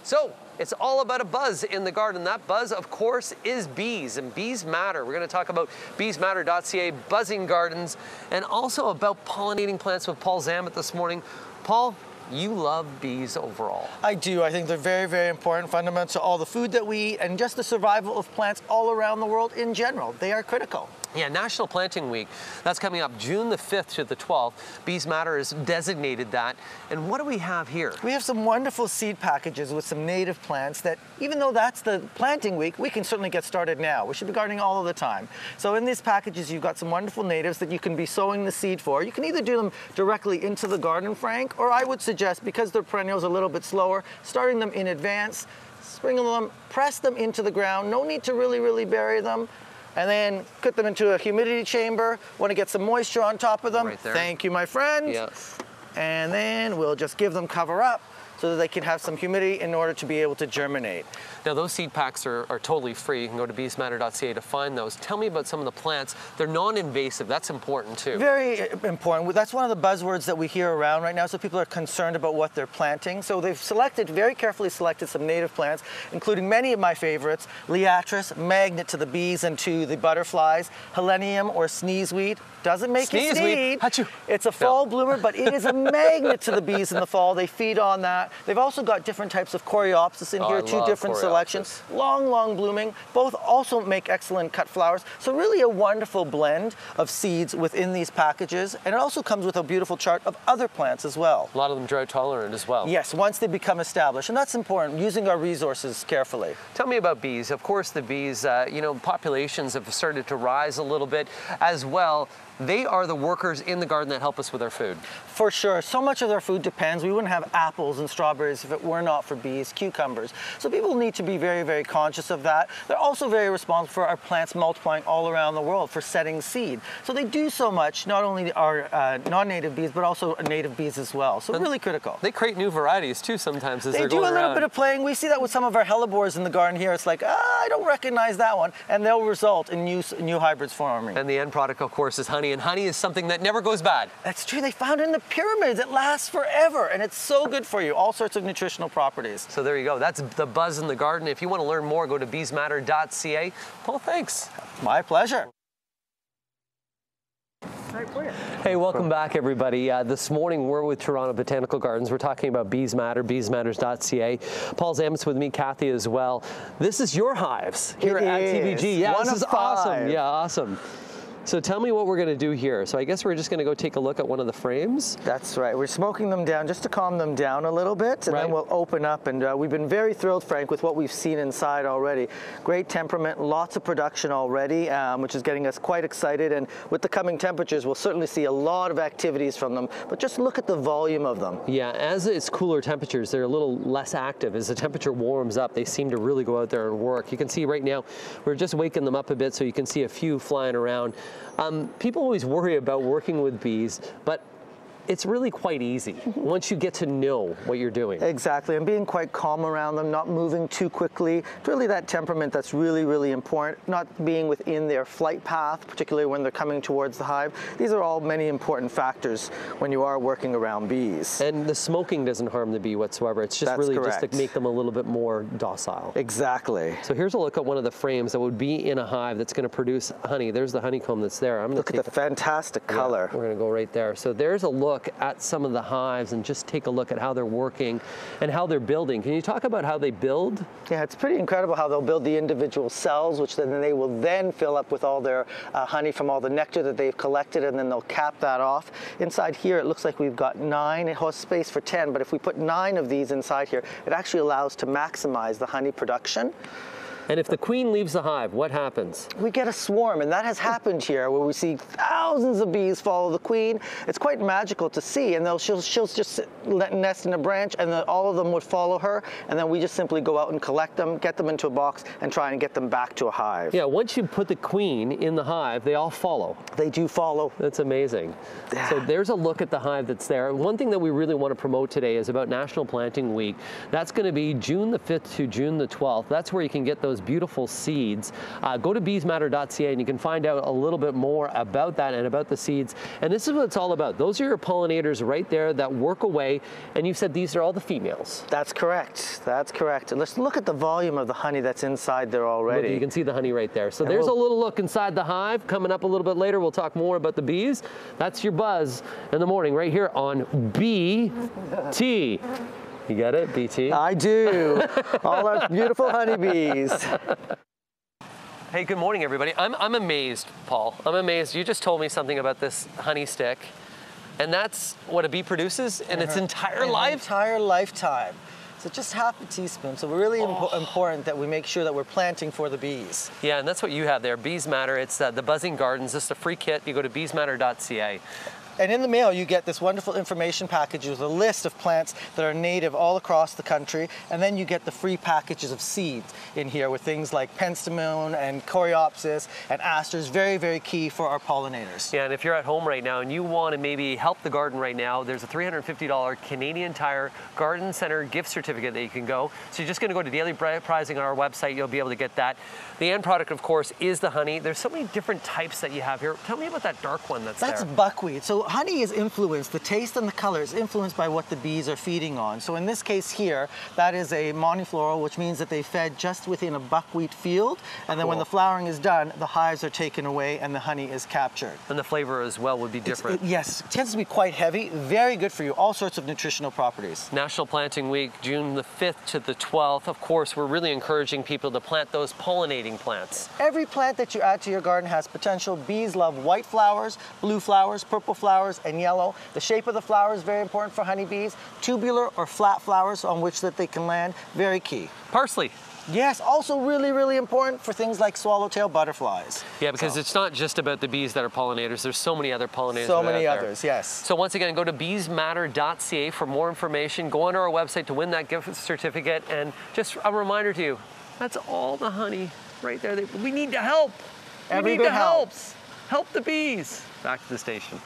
So it's all about a buzz in the garden. That buzz, of course, is bees, and bees matter. We're going to talk about beesmatter.ca, buzzing gardens, and also about pollinating plants with Paul Zammit this morning. Paul, you love bees overall. I do. I think they're very, very important, fundamental to all the food that we eat and just the survival of plants all around the world in general. They are critical. Yeah, National Planting Week, that's coming up June the 5th to the 12th. Bees Matter has designated that. And what do we have here? We have some wonderful seed packages with some native plants that, even though that's the planting week, we can certainly get started now. We should be gardening all of the time. So in these packages, you've got some wonderful natives that you can be sowing the seed for. You can either do them directly into the garden, Frank, or I would suggest, because they're perennials a little bit slower, starting them in advance, sprinkle them, press them into the ground. No need to really bury them. And then put them into a humidity chamber. Want to get some moisture on top of them. Right there. Thank you, my friend. Yeah. And then we'll just give them cover up so that they can have some humidity in order to be able to germinate. Now those seed packs are totally free. You can go to beesmatter.ca to find those. Tell me about some of the plants. They're non-invasive. That's important too. Very important. That's one of the buzzwords that we hear around right now, so people are concerned about what they're planting. So they've very carefully selected some native plants, including many of my favorites: Liatris, magnet to the bees and to the butterflies; Helenium or sneezeweed. Doesn't make you sneeze. It's a fall bloomer, but it is a magnet to the bees in the fall. They feed on that. They've also got different types of Coreopsis in here, two different selections. Long blooming. Both also make excellent cut flowers. So really a wonderful blend of seeds within these packages. And it also comes with a beautiful chart of other plants as well. A lot of them drought tolerant as well. Yes, once they become established. And that's important, using our resources carefully. Tell me about bees. Of course, the bees, populations have started to rise a little bit as well. They are the workers in the garden that help us with our food. For sure. So much of our food depends. We wouldn't have apples and strawberries if it were not for bees, cucumbers. So people need to be very conscious of that. They're also very responsible for our plants multiplying all around the world, for setting seed. So they do so much, not only our non-native bees, but also native bees as well. So really critical. They create new varieties too sometimes as they're going around. They do a little bit of playing. We see that with some of our hellebores in the garden here. It's like, I don't recognize that one. And they'll result in new hybrids forming. And the end product, of course, is honey. And honey is something that never goes bad. That's true. They found it in the pyramids. It lasts forever, and it's so good for you. All sorts of nutritional properties. So there you go. That's the buzz in the garden. If you want to learn more, go to beesmatter.ca. Paul, thanks. My pleasure. Hey, welcome back, everybody. This morning, we're with Toronto Botanical Gardens. We're talking about Bees Matter, beesmatters.ca. Paul Zammit's with me, Kathy as well. This is your hives here at TVG. Yeah, this is awesome. Yeah, awesome. So tell me what we're going to do here. So I guess we're just going to go take a look at one of the frames. That's right. We're smoking them down just to calm them down a little bit, and then we'll open up. And we've been very thrilled, Frank, with what we've seen inside already. Great temperament, lots of production already, which is getting us quite excited. And with the coming temperatures, we'll certainly see a lot of activities from them. But just look at the volume of them. Yeah, as it's cooler temperatures, they're a little less active. As the temperature warms up, they seem to really go out there and work. You can see right now, we're just waking them up a bit, so you can see a few flying around. People always worry about working with bees, but it's really quite easy once you get to know what you're doing. Exactly, and being quite calm around them, not moving too quickly. It's really that temperament that's really important, not being within their flight path, particularly when they're coming towards the hive. These are all many important factors when you are working around bees. And the smoking doesn't harm the bee whatsoever. It's just just to make them a little bit more docile. Exactly. So here's a look at one of the frames that would be in a hive that's going to produce honey. There's the honeycomb that's there. I'm going to look at the fantastic color. We're going to go right there. So there's a look at some of the hives and just take a look at how they're working and how they're building. Can you talk about how they build? Yeah, it's pretty incredible how they'll build the individual cells, which then they will then fill up with all their honey from all the nectar that they've collected, and then they'll cap that off. Inside here, it looks like we've got 9. It holds space for 10, but if we put 9 of these inside here, it actually allows to maximize the honey production. And if the queen leaves the hive, what happens? We get a swarm, and that has happened here, where we see thousands of bees follow the queen. It's quite magical to see, and she'll just nest in a branch, and then all of them would follow her, and then we just simply go out and collect them, get them into a box, and try and get them back to a hive. Yeah, once you put the queen in the hive, they all follow. They do follow. That's amazing. So there's a look at the hive that's there. One thing that we really want to promote today is about National Planting Week. That's going to be June the 5th to June the 12th. That's where you can get those those beautiful seeds. Go to beesmatter.ca and you can find out a little bit more about that and about the seeds. And this is what it's all about. Those are your pollinators right there that work away. And you said these are all the females. That's correct. That's correct. And let's look at the volume of the honey that's inside there already. Look, you can see the honey right there. So there's a little look inside the hive. Coming up a little bit later, we'll talk more about the bees. That's your buzz in the morning right here on BT. You get it, BT? I do. All our beautiful honeybees. Hey, good morning, everybody. I'm amazed, Paul. I'm amazed. You just told me something about this honey stick, and that's what a bee produces in its entire life? Entire lifetime. So just half a teaspoon. So really important that we make sure that we're planting for the bees. Yeah, and that's what you have there. Bees Matter. It's the Buzzing Gardens. This is a free kit. You go to beesmatter.ca. And in the mail, you get this wonderful information package with a list of plants that are native all across the country. And then you get the free packages of seeds in here with things like penstemon and coreopsis and asters. Very, very key for our pollinators. Yeah, and if you're at home right now and you want to maybe help the garden right now, there's a $350 Canadian Tire Garden Center gift certificate that you can go. So you're just going to go to Daily Prizing on our website. You'll be able to get that. The end product, of course, is the honey. There's so many different types that you have here. Tell me about that dark one that's there. That's buckwheat. So honey is influenced, the taste and the color is influenced by what the bees are feeding on. So in this case here, that is a monofloral, which means that they fed just within a buckwheat field. And then when the flowering is done, the hives are taken away and the honey is captured. And the flavor as well would be different. Yes, it tends to be quite heavy, very good for you, all sorts of nutritional properties. National Planting Week, June the 5th to the 12th. Of course, we're really encouraging people to plant those pollinating plants. Every plant that you add to your garden has potential. Bees love white flowers, blue flowers, purple flowers, and yellow. The shape of the flower is very important for honeybees. Tubular or flat flowers on which that they can land, very key. Parsley. Yes, also really, really important for things like swallowtail butterflies. Yeah, because it's not just about the bees that are pollinators. There's so many other pollinators. So many others, yes. So once again, go to beesmatter.ca for more information. Go onto our website to win that gift certificate. And just a reminder to you, that's all the honey right there. We need to help. We need to help. Help the bees. Back to the station.